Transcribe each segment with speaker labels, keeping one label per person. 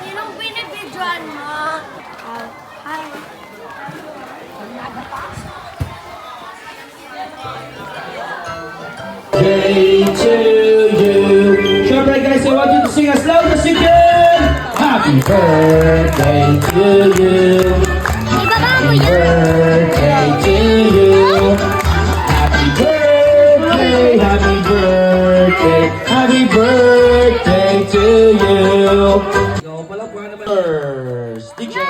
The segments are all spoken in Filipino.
Speaker 1: Sinong binibidyoan mo? Hi.
Speaker 2: Day to you. Sure, guys, I want you to sing as loud as you can. Happy birthday to you. Happy birthday to you. Happy birthday, happy birthday, happy birthday to you. First, DJ,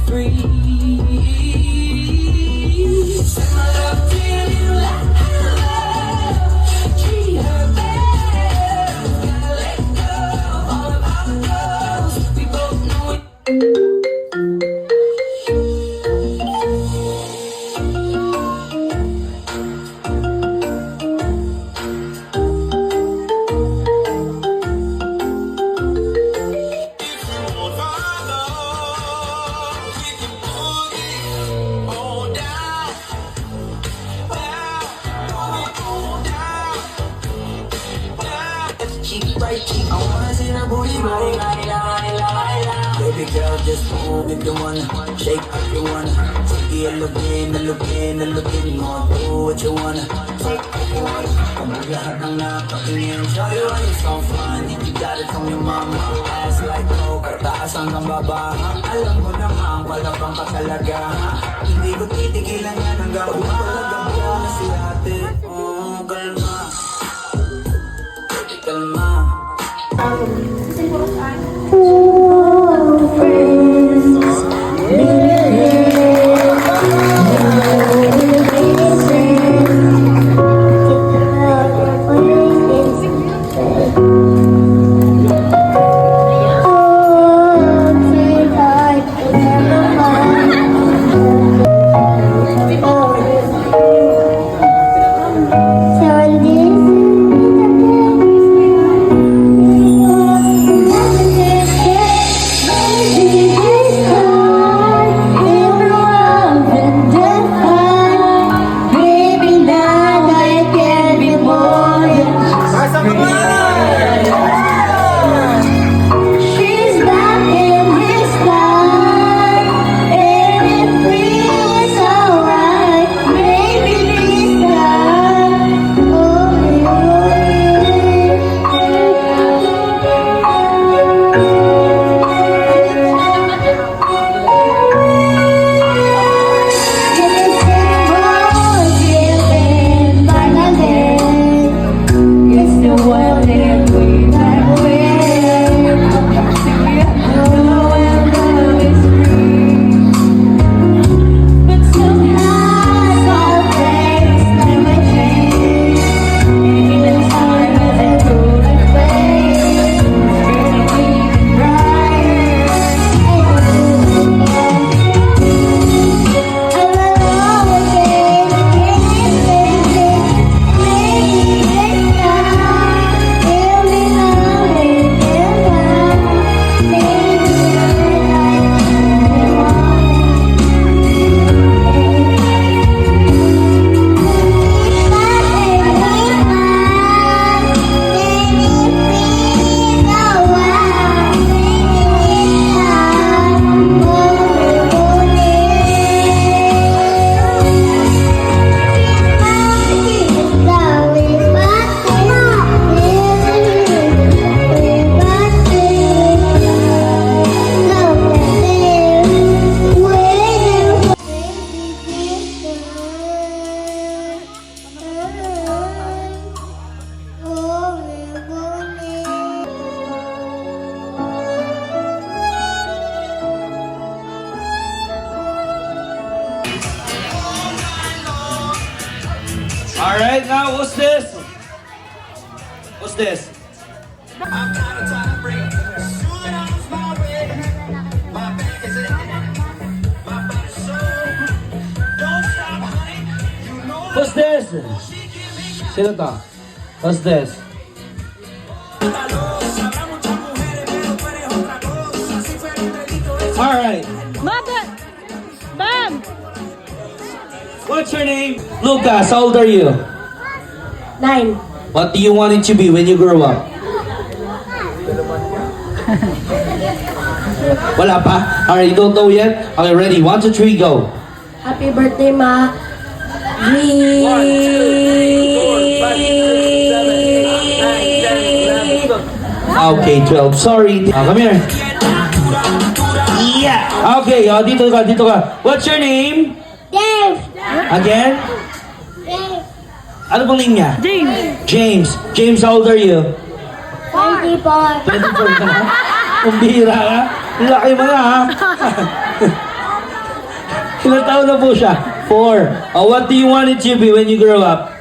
Speaker 2: please.
Speaker 3: Baby girl, just move if you wanna, shake if you wanna. Sige, alugin mo, do what you wanna, take if you wanna. Kung lahat ng napakingin, show you why you're so fun. If you got it from your mama, ass like poker, taas hanggang baba. Alam mo naman, wala pang kakalagahan. Hindi ko titigilan yan hanggang umagang ko na si ate. Oh, kalma, kalma.
Speaker 1: Thank you.
Speaker 2: Alright, now what's this? What's this? What's this? Sino to? What's this? Alright.
Speaker 4: Bam!
Speaker 2: What's your name? Lucas, how old are you?
Speaker 1: 9.
Speaker 2: What do you want it to be when you grow up? Wala pa? Alright, you don't know yet? Okay, ready? 1, 2, 3, go.
Speaker 1: Happy birthday, Ma.
Speaker 2: Okay, 12. Sorry. Come here. Yeah. Okay, dito ka, dito ka. What's your name?
Speaker 1: Dave!
Speaker 2: Again?
Speaker 1: Dave!
Speaker 2: Ano pong name niya?
Speaker 4: James!
Speaker 2: James. James, how old are you?
Speaker 1: 24.
Speaker 2: 24 ka na? Kumbira ka? Laki mo na ha? Ilang taon na po siya? 4. What do you want it to be when you grow up?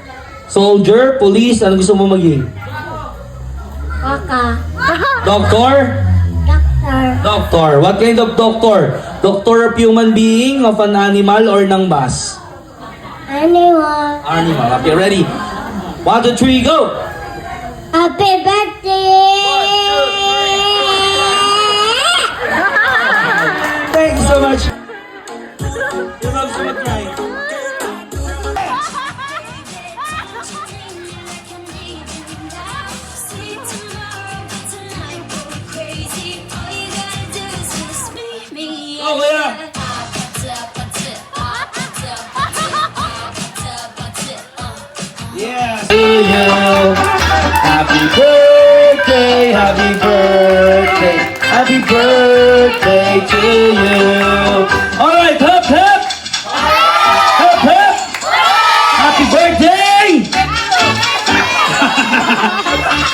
Speaker 2: Soldier? Police? Ano gusto mo maging?
Speaker 1: Kaka.
Speaker 2: Doctor?
Speaker 1: Doctor.
Speaker 2: Doctor. What kind of doctor? Doctor of human being, of an animal, or ng bus?
Speaker 1: Anyone.
Speaker 2: Animal. Okay, ready? 1, 2, 3, go!
Speaker 1: Happy birthday!
Speaker 2: Thank you so much. You love so much, right? Oh, yeah. Yes. To you. Happy birthday, happy birthday, happy birthday to you. All right, hip hip, hip hip. Happy birthday.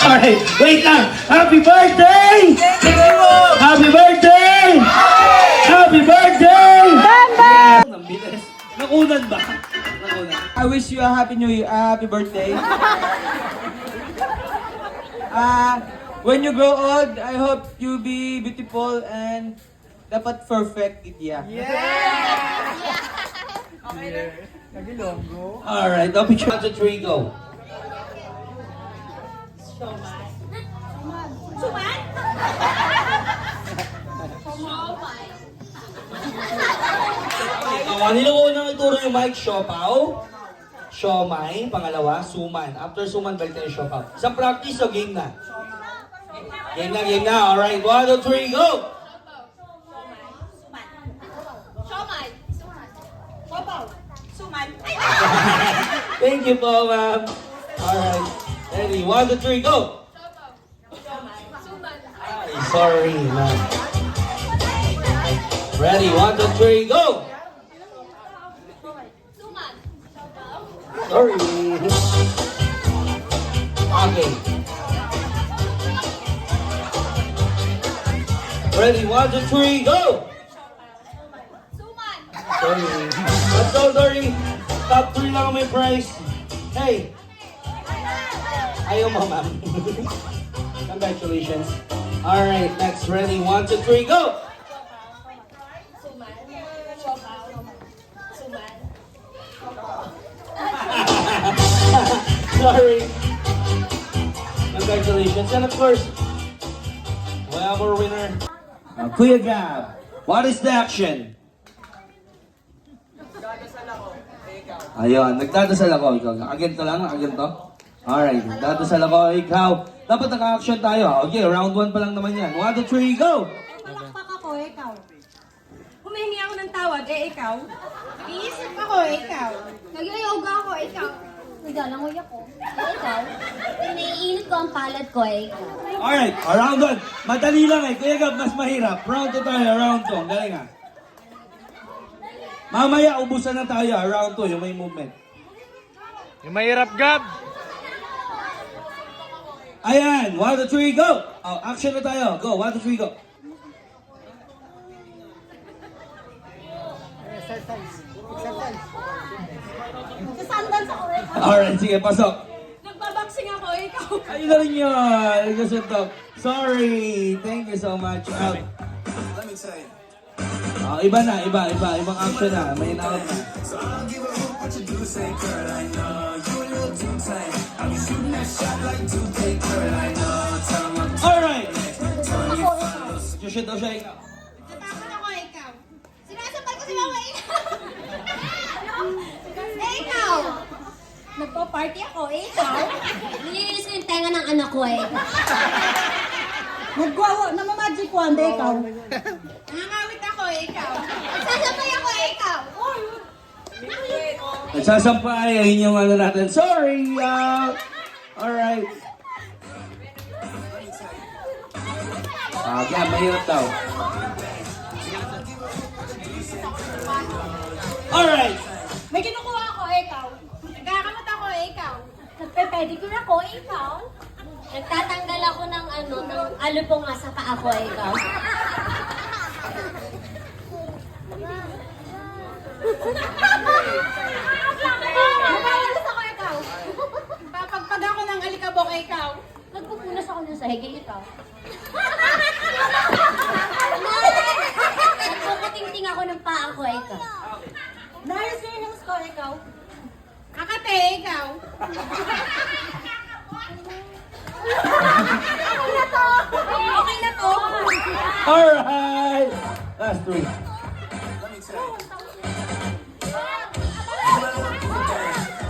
Speaker 2: All right, wait lang. Happy birthday. Happy birthday. Happy birthday. Ang bilis. Nakunan ba? Nakunan.
Speaker 5: I wish you a happy new year, happy birthday. When you grow old, I hope you be beautiful and dapat perfect itya.
Speaker 2: All right, I'll be trying to 3, go. Kanina ko nang ituro yung mic, siopaw. Siomay, pangalawa, suman. After suman, balik tayo siopaw. Sa practice o game na? Game na, game na. Alright, 1, 2, 3, go! Thank you po, ma'am. Alright. Ready, 1, 2, 3, go! Ay, sorry, ma'am. Ready, 1, 2, 3, go! Sorry. Okay. Ready, 1, 2, 3, go! Sorry. I'm so sorry. Top 3 lang ang may prize. Hey! Ayaw mo, ma'am. Congratulations. Alright, next. Ready, 1, 2, 3, go! Sorry. Congratulations. And of course, we have our winner. Kuya Gab, what is the action? Ayun, nagdadasal ako. Ikaw, agento lang, agento. Alright, nagdadasal ako. Ikaw, dapat naka-action tayo. Okay, round 1 pa lang naman yan. 1, 2, 3, go!
Speaker 4: Palakpak ako, ikaw. Humingi ako ng tawad, ikaw. Iisip ako, ikaw.
Speaker 1: Nag-yoga ako, ikaw. Naglalangoy ako. Ikaw. Naiinit ko ang palad ko, ikaw.
Speaker 2: Alright, round 1. Madali lang eh. Kuya Gab, mas mahirap. Round 2 tayo, round 2. Galing ah. Mamaya, ubusan na tayo. Round 2, yung may movement.
Speaker 6: Yung mahirap, Gab!
Speaker 2: Ayan, 1, 2, 3, go! Oh, action na tayo. Go, 1, 2, 3, go.
Speaker 4: Sa sandals ako, ikaw.
Speaker 2: Alright, sige, pasok.
Speaker 4: Nagbaboxing ako, ikaw.
Speaker 2: Ayun na rin yun. Nagkasuntok. Sorry. Thank you so much. Out.
Speaker 3: Let me tell you.
Speaker 2: Iba na, iba. Ibang action na. May na-out na.
Speaker 3: So I don't give a hoot what you do, say, girl, I know. You a little too tight. I'll be shooting that shot like 2K, girl, I know. Tell 'em I'm
Speaker 2: Alright.
Speaker 3: turning you follow.
Speaker 2: Shoot daw siya ikaw.
Speaker 4: Natatakot ako, ikaw.
Speaker 1: Sinasampal ko si Mama Ina. Ikaw! Nagpo-party ako, ikaw? Nilinis ko yung tenga ng anak ko,
Speaker 4: Magwawa, namamagic wand, ikaw. Nangangawit ako, ikaw.
Speaker 1: Sasampay ako, ikaw!
Speaker 2: Nagsasampay. Ayun yung ano natin. Sorry. Alright. Yan, mahirap daw. Alright.
Speaker 4: May kinukuha ako, ikaw. Nagkakamot ako, ikaw.
Speaker 1: Nagpe-pedicure ako, ikaw? Nagtatanggal ako ng alupong nga sa paa ko, ikaw?
Speaker 4: Nagkawalas ako, ikaw. Papagpag ako ng alikabok, ikaw.
Speaker 1: Nagpupunas ako ng sahig, ikaw? Nagpuputing-ting ako ng paa ko, ikaw?
Speaker 4: Nayos yung heels ko, ikaw. Kakate, ikaw. Okay na to.
Speaker 2: Alright. Last three.
Speaker 3: Let me tell you.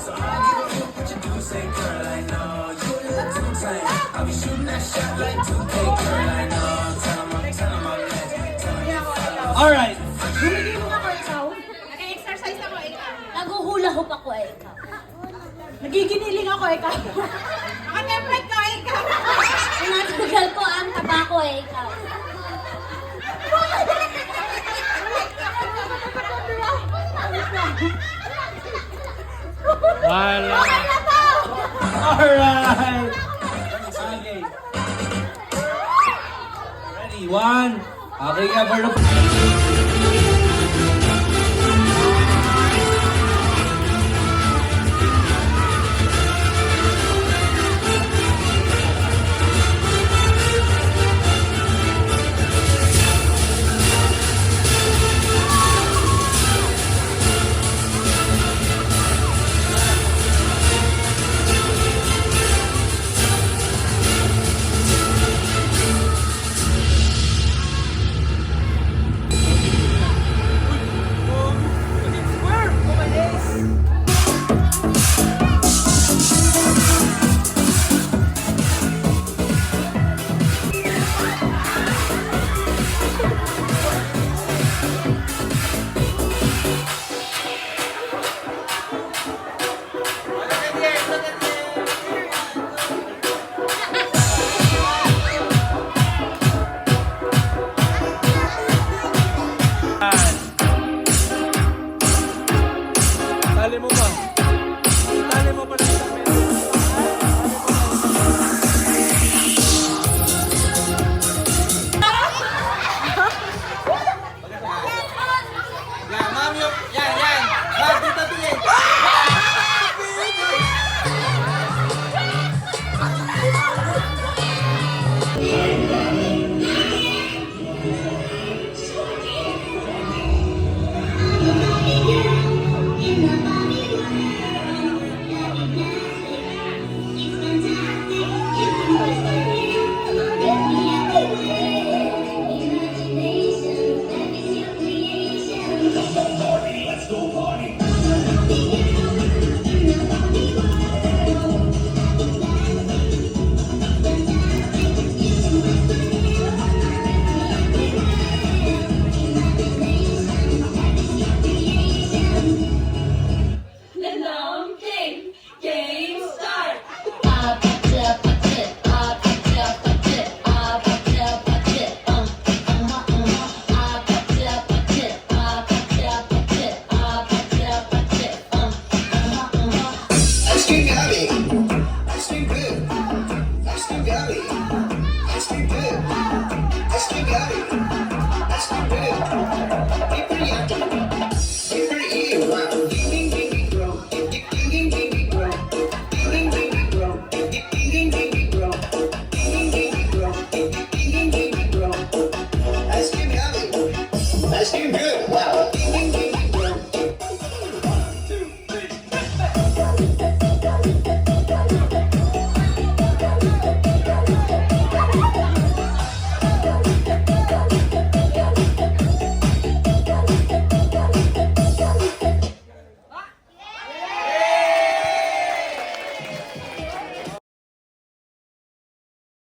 Speaker 3: So I don't give a hoot what you do, say, girl, I know. You a little too tight. I'll be shooting that shot like 2K, girl, I know. Tell 'em I'm lit. Tell 'em you follow.
Speaker 2: Alright.
Speaker 4: Gumigiling ako, ikaw. Nag-exercise ako, ikaw.
Speaker 1: Naguhula hoop ako, ikaw?
Speaker 4: Nagiginiling ako, ikaw. Nakatemplate ko, ikaw.
Speaker 1: Natugal ko ang tabako, ikaw?
Speaker 6: Wala.
Speaker 2: Alright. Okay. Ready? One. Okay ka for the...
Speaker 6: Tali mo pa. Tali mo pa na sa
Speaker 5: Yan, ma'am, yan. Ma'am, dito, tingin.
Speaker 3: Ice cream valley. Ice cream good. Ice cream valley. Ice cream good. Ice cream valley. Ice cream good. Be pretty active.